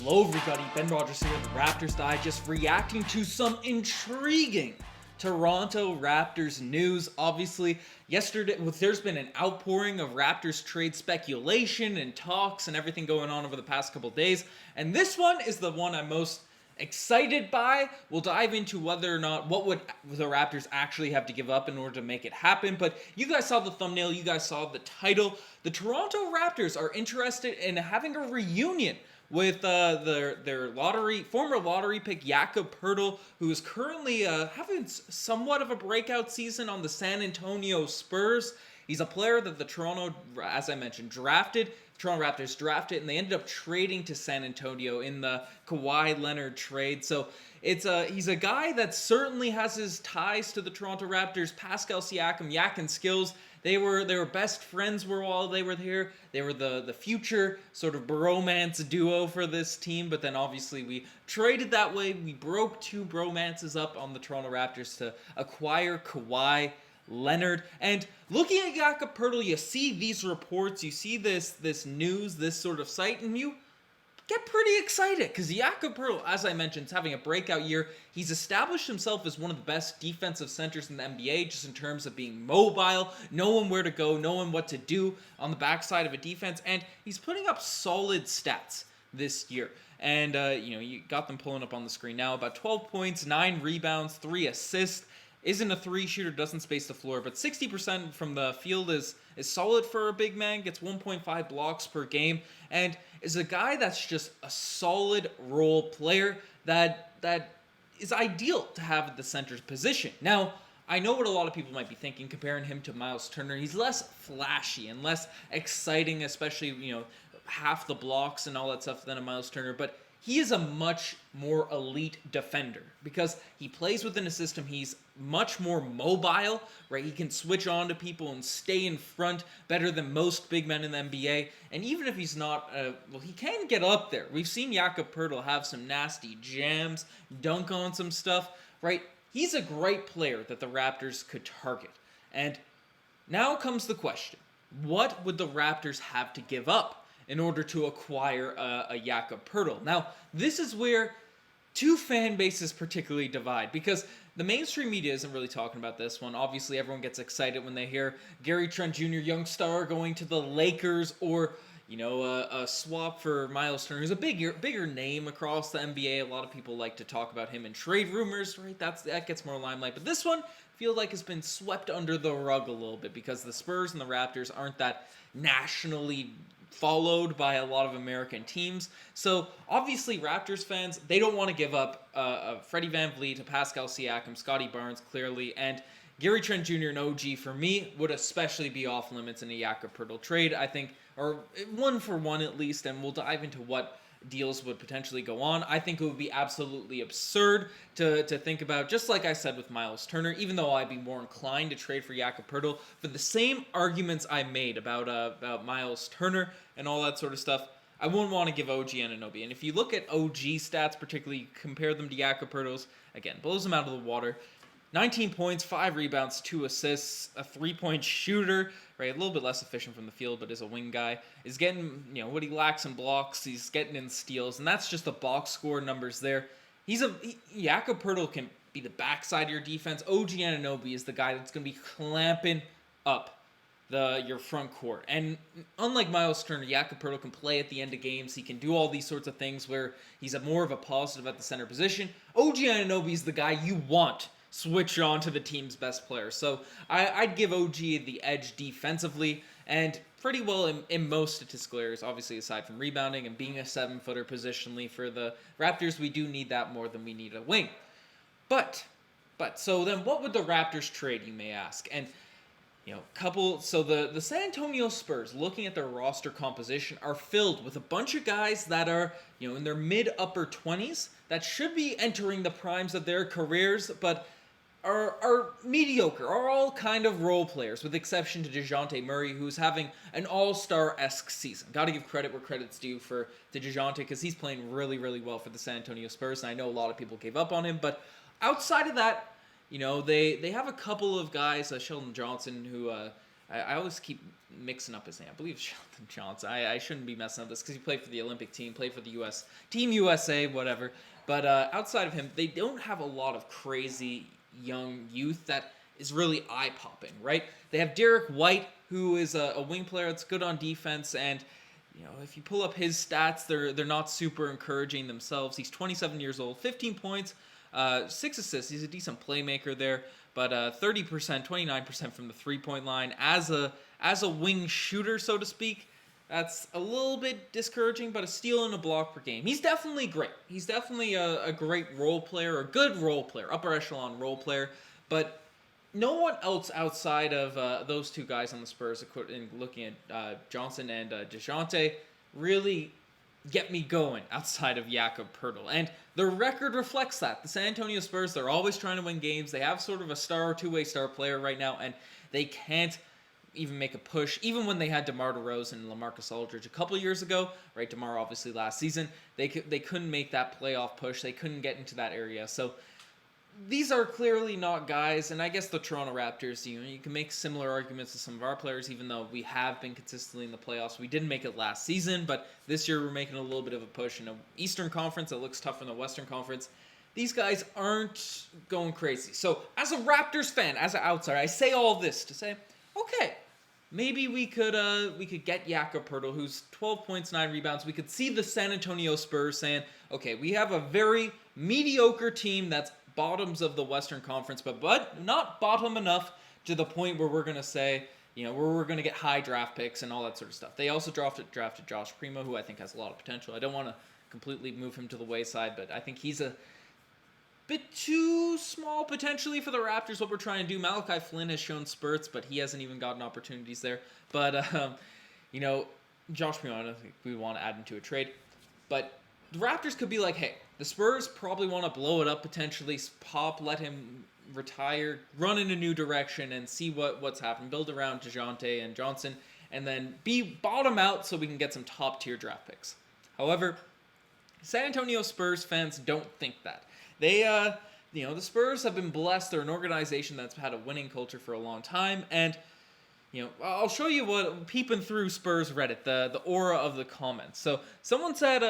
Hello everybody, Ben Rogers here with Raptors Digest, reacting to some intriguing Toronto Raptors news. Obviously, yesterday, there's been an outpouring of Raptors trade speculation and talks and everything going on over the past couple days, and this one is the one I'm most excited by. We'll dive into whether or not, what would the Raptors actually have to give up in order to make it happen, but you guys saw the thumbnail, you guys saw the title. The Toronto Raptors are interested in having a reunion with their former lottery pick Jakob Poeltl, who is currently having somewhat of a breakout season on the San Antonio Spurs. He's a player that the Toronto, as I mentioned, Toronto Raptors drafted, and they ended up trading to San Antonio in the Kawhi Leonard trade. So he's a guy that certainly has his ties to the Toronto Raptors. Pascal Siakam, Yak and Skills, they were best friends while they were here. They were the future sort of bromance duo for this team, but then obviously we traded that way. We broke two bromances up on the Toronto Raptors to acquire Kawhi Leonard. And looking at Jakob Poeltl, you see these reports, you see this news, this sort of site, and you get pretty excited because Jakob Poeltl, as I mentioned, is having a breakout year. He's established himself as one of the best defensive centers in the NBA, just in terms of being mobile, knowing where to go, knowing what to do on the backside of a defense, and he's putting up solid stats this year. And you got them pulling up on the screen now. About 12 points, 9 rebounds, 3 assists. Isn't a 3 shooter, doesn't space the floor, but 60% from the field is solid for a big man, gets 1.5 blocks per game, and is a guy that's just a solid role player that is ideal to have at the center's position. Now, I know what a lot of people might be thinking, comparing him to Miles Turner. He's less flashy and less exciting, especially, half the blocks and all that stuff than a Miles Turner, but he is a much more elite defender because he plays within a system. He's much more mobile, right? He can switch on to people and stay in front better than most big men in the NBA. And even if he's not, he can get up there. We've seen Jakob Poeltl have some nasty jams, dunk on some stuff, right? He's a great player that the Raptors could target. And now comes the question. What would the Raptors have to give up in order to acquire a Jakob Poeltl? Now, this is where two fan bases particularly divide, because the mainstream media isn't really talking about this one. Obviously, everyone gets excited when they hear Gary Trent Jr., young star, going to the Lakers, or a swap for Miles Turner, who's a bigger name across the NBA. A lot of people like to talk about him in trade rumors, right? That gets more limelight. But this one, I feel like, has been swept under the rug a little bit because the Spurs and the Raptors aren't that nationally followed by a lot of American teams. So obviously Raptors fans, they don't want to give up Freddie VanVleet to Pascal Siakam, Scotty Barnes clearly, and Gary Trent Jr. and OG for me would especially be off limits in a Jakob Poeltl trade, I think, or 1-for-1 at least, and we'll dive into what deals would potentially go on. I think it would be absolutely absurd to think about, just like I said with Miles Turner, even though I'd be more inclined to trade for Jakob Poeltl for the same arguments I made about Miles Turner and all that sort of stuff. I wouldn't want to give OG Anunoby. And if you look at OG stats, particularly compare them to Jakob Poeltl's, again, blows them out of the water. 19 points, 5 rebounds, 2 assists, a 3-point shooter, right? A little bit less efficient from the field, but is a wing guy. Is getting, what he lacks in blocks, he's getting in steals, and that's just the box score numbers there. Jakob Poeltl can be the backside of your defense. OG Anunoby is the guy that's going to be clamping up your front court. And unlike Miles Turner, Jakob Poeltl can play at the end of games. He can do all these sorts of things where he's more of a positive at the center position. OG Anunoby is the guy you want switch on to the team's best player. So I'd give OG the edge defensively, and pretty well in most statistical areas, obviously aside from rebounding and being a 7-footer positionally for the Raptors. We do need that more than we need a wing. But so then what would the Raptors trade, you may ask? And the San Antonio Spurs, looking at their roster composition, are filled with a bunch of guys that are, in their mid-upper 20s that should be entering the primes of their careers, but are mediocre, are all kind of role players, with exception to DeJounte Murray, who's having an all-star-esque season. Got to give credit where credit's due to DeJounte, because he's playing really, really well for the San Antonio Spurs, and I know a lot of people gave up on him, but outside of that, they have a couple of guys, Sheldon Johnson, who I always keep mixing up his name. I believe Sheldon Johnson. I shouldn't be messing up this because he played for the Olympic team, played for the U.S. Team USA, whatever. But outside of him, they don't have a lot of crazy young youth that is really eye-popping, right? They have Derek White, who is a wing player that's good on defense, and if you pull up his stats, they're not super encouraging themselves. He's 27 years old, 15 points, 6 assists. He's a decent playmaker there, but 30%, 29% from the three-point line as a wing shooter, so to speak. That's a little bit discouraging, but a steal and a block per game. He's definitely great. He's definitely a great role player, a good role player, upper echelon role player, but no one else outside of those two guys on the Spurs, looking at Johnson and DeJounte, really get me going outside of Jakob Poeltl. And their record reflects that. The San Antonio Spurs, they're always trying to win games. They have sort of a star, two-way star player right now, and they can't even make a push. Even when they had DeMar DeRozan and LaMarcus Aldridge a couple years ago, right? DeMar obviously last season, they couldn't make that playoff push. They couldn't get into that area. So these are clearly not guys, and I guess the Toronto Raptors, you can make similar arguments to some of our players, even though we have been consistently in the playoffs. We didn't make it last season, but this year we're making a little bit of a push in an Eastern Conference that looks tougher than the Western Conference. These guys aren't going crazy. So as a Raptors fan, as an outsider, I say all this to say, okay, maybe we could get Jakob Poeltl, who's 12 points, 9 rebounds. We could see the San Antonio Spurs saying, okay, we have a very mediocre team that's bottoms of the Western Conference, but not bottom enough to the point where we're going to say, where we're going to get high draft picks and all that sort of stuff. They also drafted Josh Primo, who I think has a lot of potential. I don't want to completely move him to the wayside, but I think he's a bit too small potentially for the Raptors, what we're trying to do. Malachi Flynn has shown spurts, but he hasn't even gotten opportunities there. But, Josh Primo, I don't think we want to add him to a trade. But the Raptors could be like, hey, the Spurs probably want to blow it up potentially, let him retire, run in a new direction, and see what's happened. Build around DeJounte and Johnson, and then bottom out so we can get some top-tier draft picks. However, San Antonio Spurs fans don't think that. They, the Spurs have been blessed. They're an organization that's had a winning culture for a long time, and I'll show you what peeping through Spurs Reddit, the aura of the comments. So someone said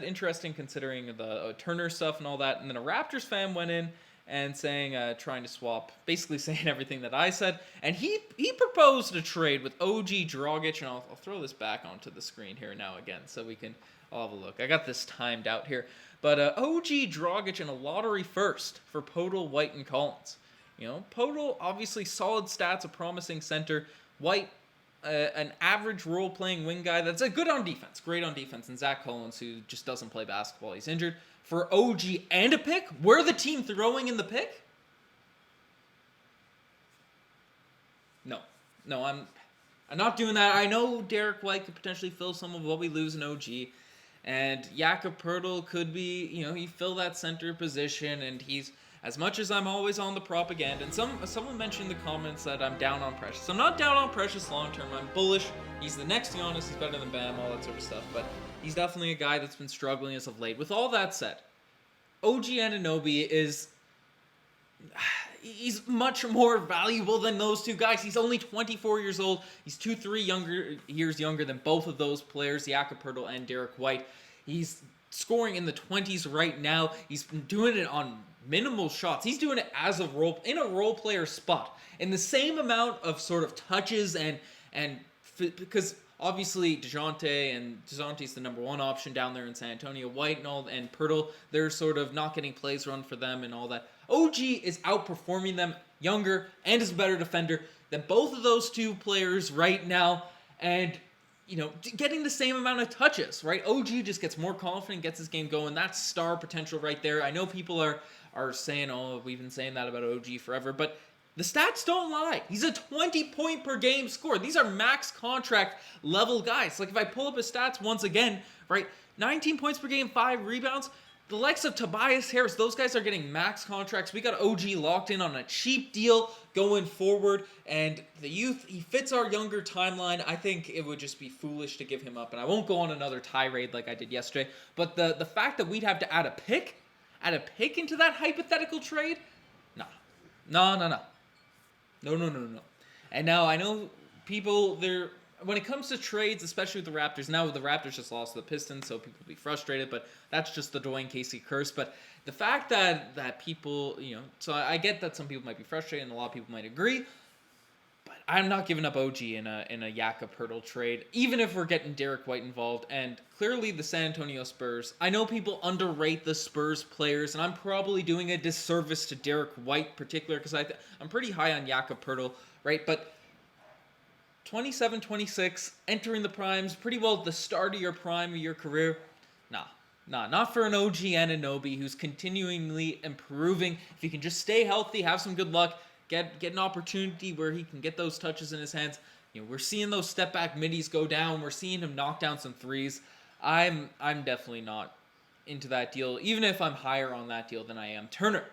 interesting considering the Turner stuff and all that, and then a Raptors fan went in and saying trying to swap, basically saying everything that I said, and he proposed a trade with OG Dragic, and I'll throw this back onto the screen here now again so we can all have a look. I got this timed out here, but OG Dragic and a lottery first for Poeltl, White, and Collins. Poeltl, obviously solid stats, a promising center. White, an average role-playing wing guy that's good on defense, great on defense. And Zach Collins, who just doesn't play basketball, he's injured. For OG and a pick, we're the team throwing in the pick? No, I'm not doing that. I know Derek White could potentially fill some of what we lose in OG. And Jakob Poeltl could be, he fill that center position, and he's, as much as I'm always on the propaganda, and someone mentioned in the comments that I'm down on Precious. I'm not down on Precious long term. I'm bullish. He's the next Giannis. He's better than Bam, all that sort of stuff. But he's definitely a guy that's been struggling as of late. With all that said, OG Anunoby he's much more valuable than those two guys. He's only 24 years old. He's 2-3 years younger than both of those players, Jakob Poeltl and Derek White. He's scoring in the 20s right now. He's been doing it on minimal shots. He's doing it as in a role player spot, in the same amount of sort of touches and because obviously DeJounte's the number one option down there in San Antonio. White and Poeltl, they're sort of not getting plays run for them and all that. OG is outperforming them, younger, and is a better defender than both of those two players right now, and getting the same amount of touches, right? OG just gets more confident, gets his game going. That's star potential right there. I know people are saying, oh, we've been saying that about OG forever, but the stats don't lie. He's a 20-point per game scorer. These are max contract level guys. Like if I pull up his stats once again, right? 19 points per game, 5 rebounds. The likes of Tobias Harris, those guys are getting max contracts. We got OG locked in on a cheap deal going forward, and the youth, he fits our younger timeline. I think it would just be foolish to give him up, and I won't go on another tirade like I did yesterday, but the fact that we'd have to add a pick into that hypothetical trade? No. And now I know people, they're when it comes to trades, especially with the Raptors, now the Raptors just lost to the Pistons, so people will be frustrated, but that's just the Dwayne Casey curse. But the fact that people, so I get that some people might be frustrated and a lot of people might agree, but I'm not giving up OG in a Jakob Poeltl trade, even if we're getting Derek White involved. And clearly the San Antonio Spurs, I know people underrate the Spurs players, and I'm probably doing a disservice to Derek White in particular, because I'm pretty high on Jakob Poeltl, right? But 27, 26, entering the primes, pretty well the start of your prime of your career. Not for an OG Anunoby who's continually improving. If he can just stay healthy, have some good luck, get an opportunity where he can get those touches in his hands. We're seeing those step back middies go down. We're seeing him knock down some threes. I'm definitely not into that deal, even if I'm higher on that deal than I am Turner.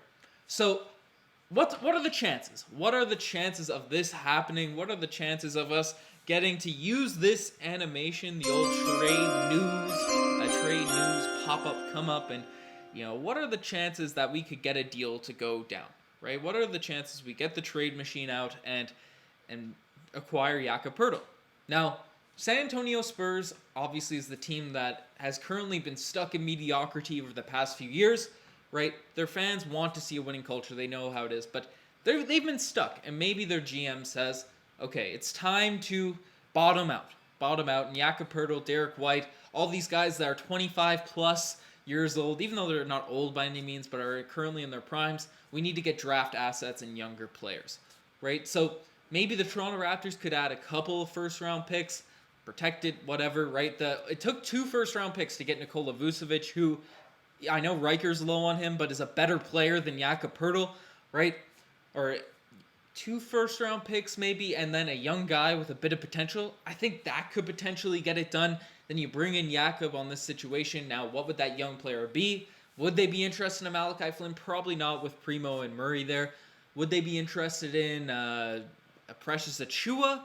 So what are the chances? What are the chances of this happening? What are the chances of us getting to use this animation, the old trade news pop-up come up, and what are the chances that we could get a deal to go down, right? What are the chances we get the trade machine out and acquire Jakob Poeltl? Now, San Antonio Spurs obviously is the team that has currently been stuck in mediocrity over the past few years, right? Their fans want to see a winning culture. They know how it is, but they've been stuck, and maybe their GM says, okay, it's time to bottom out. And Jakob Poeltl, Derek White, all these guys that are 25 plus years old, even though they're not old by any means, but are currently in their primes, we need to get draft assets and younger players, right? So maybe the Toronto Raptors could add a couple of first-round picks, protected, whatever, right? It took 2 first-round picks to get Nikola Vucevic, who I know Riker's low on him, but is a better player than Jakob Poeltl, right? Or 2 first-round picks maybe, and then a young guy with a bit of potential. I think that could potentially get it done. Then you bring in Jakob on this situation. Now, what would that young player be? Would they be interested in Malachi Flynn? Probably not with Primo and Murray there. Would they be interested in a Precious Achiuwa?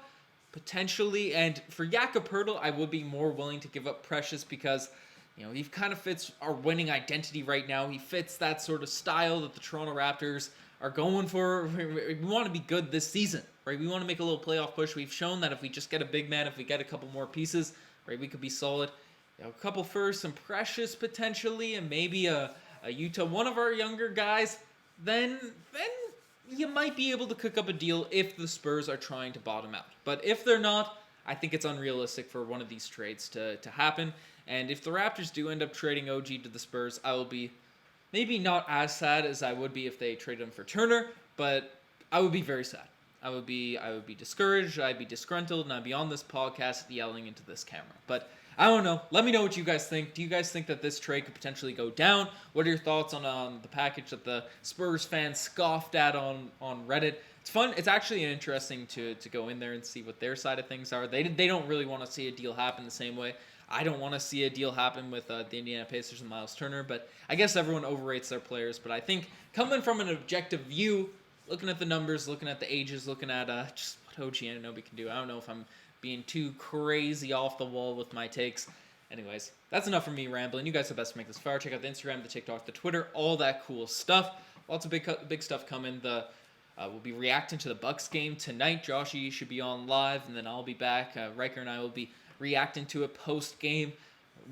Potentially. And for Jakob Poeltl, I would be more willing to give up Precious because he kind of fits our winning identity right now. He fits that sort of style that the Toronto Raptors are going for. We want to be good this season, right? We want to make a little playoff push. We've shown that if we just get a big man, if we get a couple more pieces, right, we could be solid. A couple first, some Precious potentially, and maybe a Utah, one of our younger guys, then you might be able to cook up a deal if the Spurs are trying to bottom out. But if they're not, I think it's unrealistic for one of these trades to happen. And if the Raptors do end up trading OG to the Spurs, I will be maybe not as sad as I would be if they traded him for Turner, but I would be very sad. I would be discouraged, I'd be disgruntled, and I'd be on this podcast yelling into this camera. But I don't know. Let me know what you guys think. Do you guys think that this trade could potentially go down? What are your thoughts on the package that the Spurs fans scoffed at on Reddit? It's fun. It's actually interesting to go in there and see what their side of things are. They don't really want to see a deal happen the same way. I don't want to see a deal happen with the Indiana Pacers and Miles Turner, but I guess everyone overrates their players. But I think coming from an objective view, looking at the numbers, looking at the ages, looking at just what OG Anunoby can do, I don't know if I'm being too crazy off the wall with my takes. Anyways, that's enough for me rambling. You guys are the best to make this far. Check out the Instagram, the TikTok, the Twitter, all that cool stuff. Lots of big stuff coming. We'll be reacting to the Bucks game tonight. Joshy should be on live, and then I'll be back. Riker and I will be reacting to it post-game.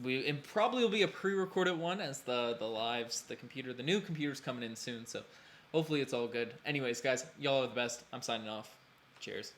It probably will be a pre-recorded one as the new computer's coming in soon, so hopefully it's all good. Anyways, guys, y'all are the best. I'm signing off. Cheers.